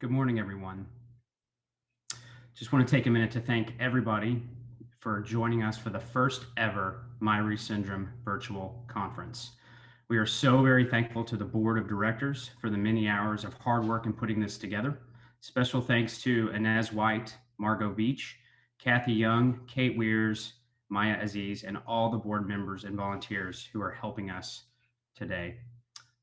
Good morning, everyone. Just want to take a minute to thank everybody for joining us for the first ever Myri Syndrome virtual conference. We are so very thankful to the board of directors for the many hours of hard work in putting this together. Special thanks to Inez White, Margot Beach, Kathy Young, Kate Weirs, Maya Aziz, and all the board members and volunteers who are helping us today.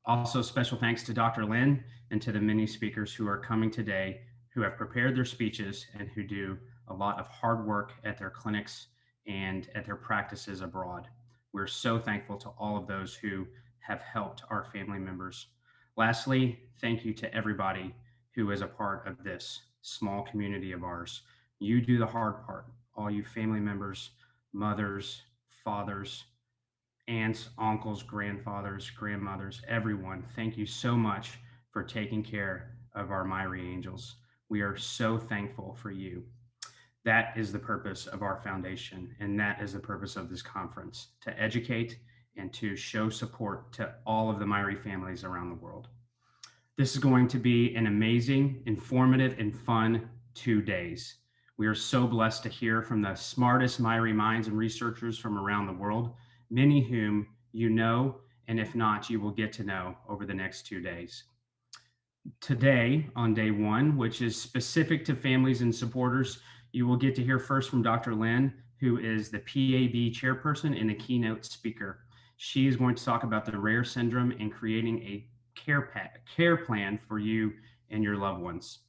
Also, special thanks to Dr. Lynn and to the many speakers who are coming today who have prepared their speeches and who do a lot of hard work at their clinics and at their practices abroad. We're so thankful to all of those who have helped our family members. Lastly, thank you to everybody who is a part of this small community of ours. You do the hard part, all you family members, mothers, fathers, aunts, uncles, grandfathers, grandmothers, everyone. Thank you so much for taking care of our Myri Angels. We are so thankful for you. That is the purpose of our foundation, and that is the purpose of this conference, to educate and to show support to all of the Myri families around the world. This is going to be an amazing, informative, and fun 2 days. We are so blessed to hear from the smartest Myri minds and researchers from around the world, many whom you know, and if not, you will get to know over the next 2 days. Today, on day one, which is specific to families and supporters, you will get to hear first from Dr. Lynn, who is the PAB chairperson and a keynote speaker. She is going to talk about the rare syndrome and creating a care plan for you and your loved ones.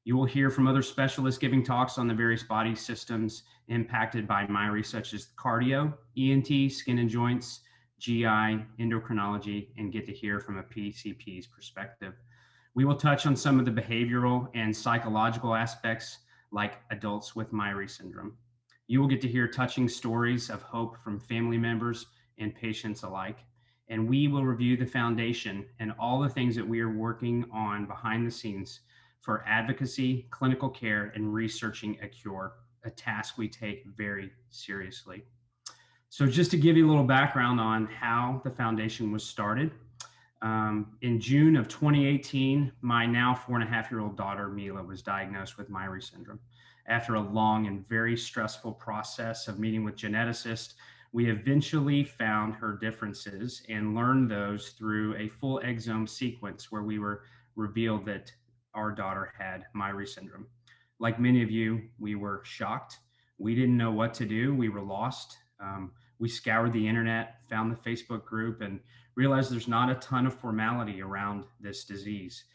You will hear from other specialists giving talks on the various body systems impacted by Myri, such as cardio, ENT, skin and joints, GI, endocrinology, and get to hear from a PCP's perspective. We will touch on some of the behavioral and psychological aspects like adults with Myri syndrome. You will get to hear touching stories of hope from family members and patients alike. And we will review the foundation and all the things that we are working on behind the scenes for advocacy, clinical care, and researching a cure, a task we take very seriously. So just to give you a little background on how the foundation was started, in June of 2018, my now 4.5-year-old daughter, Mila, was diagnosed with Myri syndrome. After a long and very stressful process of meeting with geneticists, we eventually found her differences and learned those through a full exome sequence where we were revealed that our daughter had Myri syndrome. Like many of you, we were shocked. We didn't know what to do. We were lost. We scoured the internet, found the Facebook group, and realized there's not a ton of formality around this disease.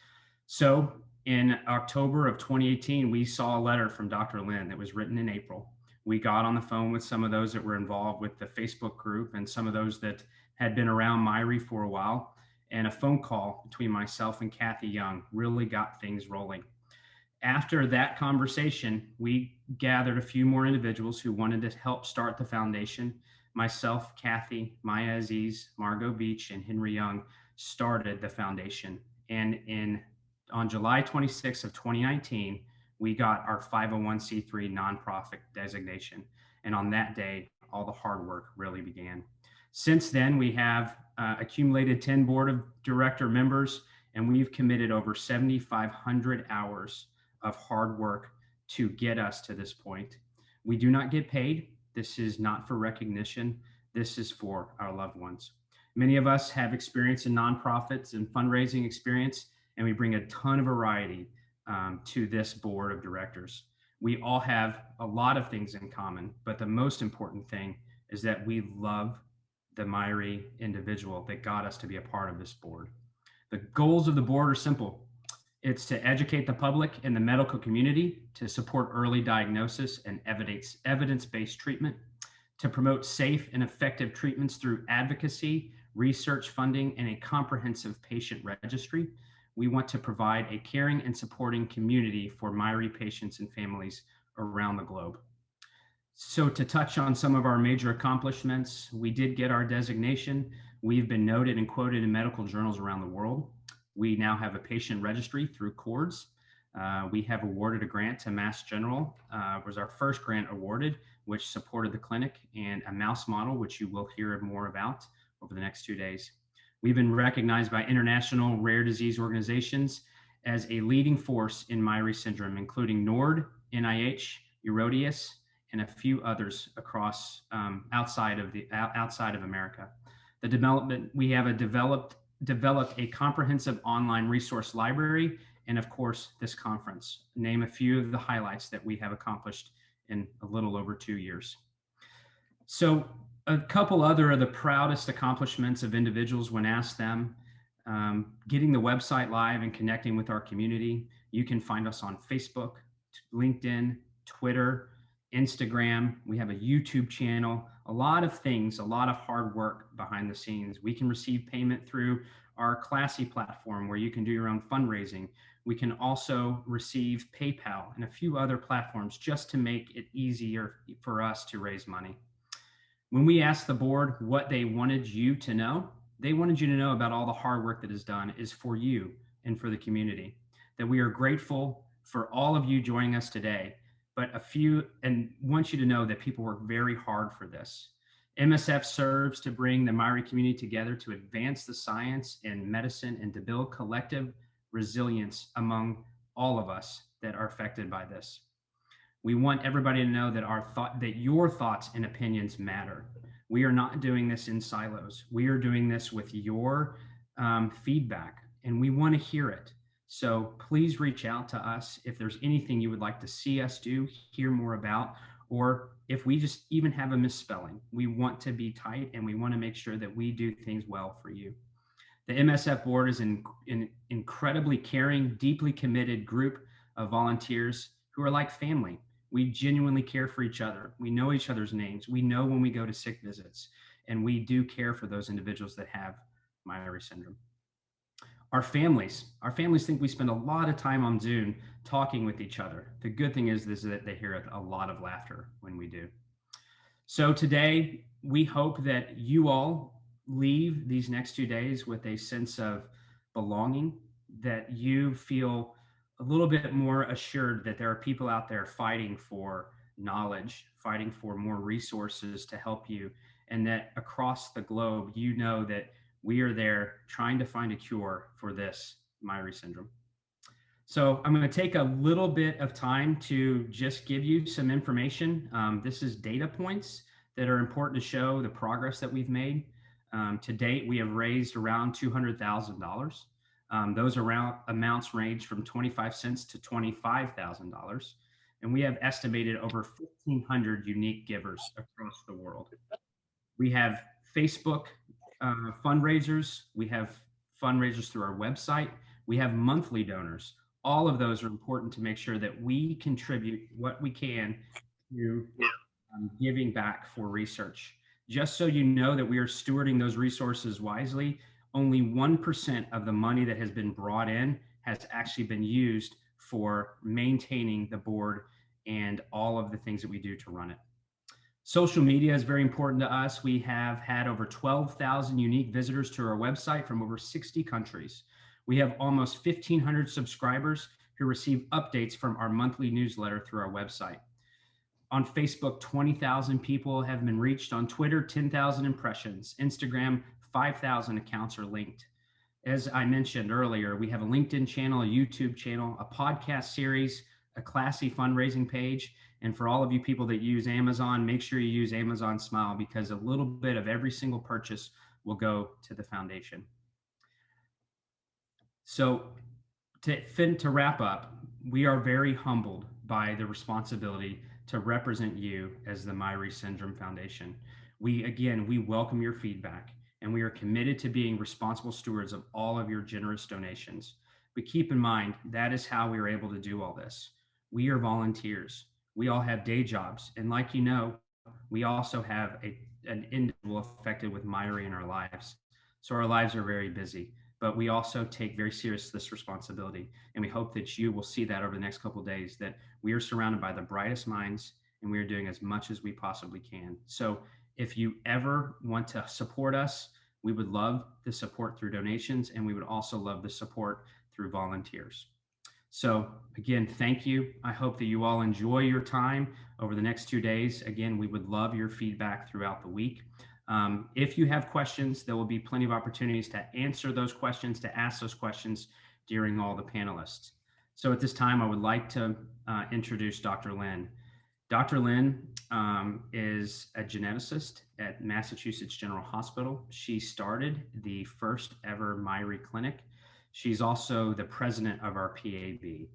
So in October of 2018, we saw a letter from Dr. Lynn that was written in April. We got on the phone with some of those that were involved with the Facebook group and some of those that had been around Myri for a while. And a phone call between myself and Kathy Young really got things rolling. After that conversation, we gathered a few more individuals who wanted to help start the foundation. Myself, Kathy, Maya Aziz, Margot Beach, and Henry Young started the foundation. And on July 26th of 2019, we got our 501c3 nonprofit designation. And on that day, all the hard work really began. Since then, we have accumulated 10 board of director members, and we've committed over 7,500 hours of hard work to get us to this point. We do not get paid. This is not for recognition. This is for our loved ones. Many of us have experience in nonprofits and fundraising experience, and we bring a ton of variety to this board of directors. We all have a lot of things in common, but the most important thing is that we love the Myri individual that got us to be a part of this board. The goals of the board are simple. It's to educate the public and the medical community, to support early diagnosis and evidence-based treatment, to promote safe and effective treatments through advocacy, research funding, and a comprehensive patient registry. We want to provide a caring and supporting community for Myri patients and families around the globe. So to touch on some of our major accomplishments, we did get our designation. We've been noted and quoted in medical journals around the world. We now have a patient registry through CORDS. We have awarded a grant to Mass General. It was our first grant awarded, which supported the clinic, and a mouse model, which you will hear more about over the next 2 days. We've been recognized by international rare disease organizations as a leading force in Myhre syndrome, including NORD, NIH, Eurodius, and a few others across outside of America. The development we have developed a comprehensive online resource library, and of course this conference. Name a few of the highlights that we have accomplished in a little over 2 years. So a couple other of the proudest accomplishments of individuals when asked them, getting the website live and connecting with our community. You can find us on Facebook, LinkedIn, Twitter, Instagram. We have a YouTube channel, a lot of things, a lot of hard work behind the scenes. We can receive payment through our Classy platform where you can do your own fundraising. We can also receive PayPal and a few other platforms just to make it easier for us to raise money. When we asked the board what they wanted you to know, they wanted you to know about all the hard work that is done is for you and for the community, that we are grateful for all of you joining us today, but and want you to know that people work very hard for this. MSF serves to bring the Myhre community together to advance the science and medicine and to build collective resilience among all of us that are affected by this. We want everybody to know that your thoughts and opinions matter. We are not doing this in silos. We are doing this with your feedback, and we want to hear it. So please reach out to us if there's anything you would like to see us do, hear more about, or if we just even have a misspelling. We want to be tight, and we want to make sure that we do things well for you. The MSF board is an incredibly caring, deeply committed group of volunteers who are like family. We genuinely care for each other. We know each other's names. We know when we go to sick visits, and we do care for those individuals that have Myhre syndrome. Our families think we spend a lot of time on Zoom talking with each other. The good thing is that they hear a lot of laughter when we do. So today, we hope that you all leave these next 2 days with a sense of belonging, that you feel a little bit more assured that there are people out there fighting for knowledge, fighting for more resources to help you, and that across the globe, you know that we are there trying to find a cure for this Myhre syndrome. So I'm going to take a little bit of time to just give you some information. This is data points that are important to show the progress that we've made. To date, we have raised around $200,000. Those amounts range from 25 cents to $25,000. And we have estimated over 1,500 unique givers across the world. We have Facebook fundraisers. We have fundraisers through our website. We have monthly donors. All of those are important to make sure that we contribute what we can to giving back for research. Just so you know that we are stewarding those resources wisely, only 1% of the money that has been brought in has actually been used for maintaining the board and all of the things that we do to run it. Social media is very important to us. We have had over 12,000 unique visitors to our website from over 60 countries. We have almost 1,500 subscribers who receive updates from our monthly newsletter through our website. On Facebook, 20,000 people have been reached. On Twitter, 10,000 impressions. Instagram, 5,000 accounts are linked. As I mentioned earlier, we have a LinkedIn channel, a YouTube channel, a podcast series, a Classy fundraising page. And for all of you people that use Amazon, make sure you use Amazon Smile, because a little bit of every single purchase will go to the foundation. So to wrap up, we are very humbled by the responsibility to represent you as the Myhre Syndrome Foundation. We welcome your feedback, and we are committed to being responsible stewards of all of your generous donations. But keep in mind, that is how we are able to do all this. We are volunteers. We all have day jobs. And like you know, we also have an individual affected with Myhre in our lives. So our lives are very busy, but we also take very serious this responsibility. And we hope that you will see that over the next couple of days, that we are surrounded by the brightest minds, and we are doing as much as we possibly can. So if you ever want to support us, we would love the support through donations, and we would also love the support through volunteers. So again, thank you. I hope that you all enjoy your time over the next 2 days. Again, we would love your feedback throughout the week. If you have questions, there will be plenty of opportunities to answer those questions, to ask those questions during all the panelists. So at this time, I would like to introduce Dr. Lynn. Dr. Lynn is a geneticist at Massachusetts General Hospital. She started the first ever Myri Clinic. She's also the president of our PAB.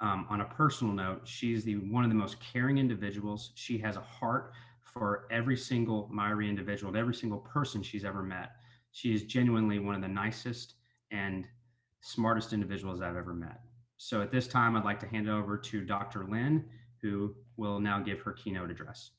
On a personal note, she's one of the most caring individuals. She has a heart for every single Myri individual, every single person she's ever met. She is genuinely one of the nicest and smartest individuals I've ever met. So at this time, I'd like to hand it over to Dr. Lynn, who will now give her keynote address.